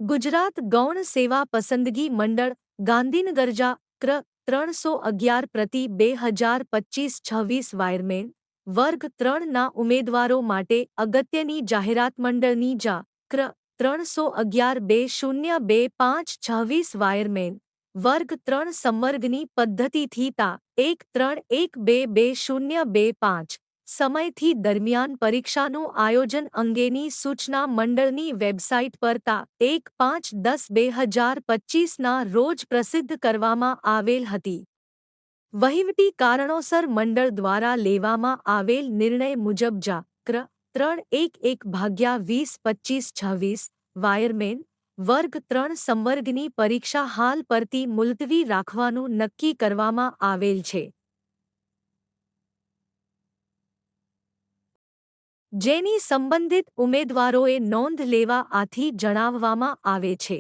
ગુજરાત ગૌણ સેવા પસંદગી મંડળ ગાંધીનગર ક્ર 311 પ્રતિ 2025 26 વાયરમેન વર્ગ 3ના ઉમેદવારો માટે અગત્યની જાહેરાત મંડળની ક્ર 311 2025 26 વાયરમેન વર્ગ 3 સંવર્ગની પદ્ધતિથી તા 13122 સમયથી દરમિયાન પરીક્ષાનું આયોજન અંગેની સૂચના મંડળની વેબસાઇટ પર તા 1/5/10/2025ના રોજ પ્રસિદ્ધ કરવામાં આવેલ હતી. વહીવટી કારણોસર મંડળ દ્વારા લેવામાં આવેલ નિર્ણય મુજબ ક્ર 311/2025 વાયરમેન વર્ગ 3 સંવર્ગની પરીક્ષા હાલ પરથી મુલતવી રાખવાનું નક્કી કરવામાં આવેલ છે, જેની સંબંધિત ઉમેદવારોએ નોંધ લેવા આથી જણાવવામાં આવે છે.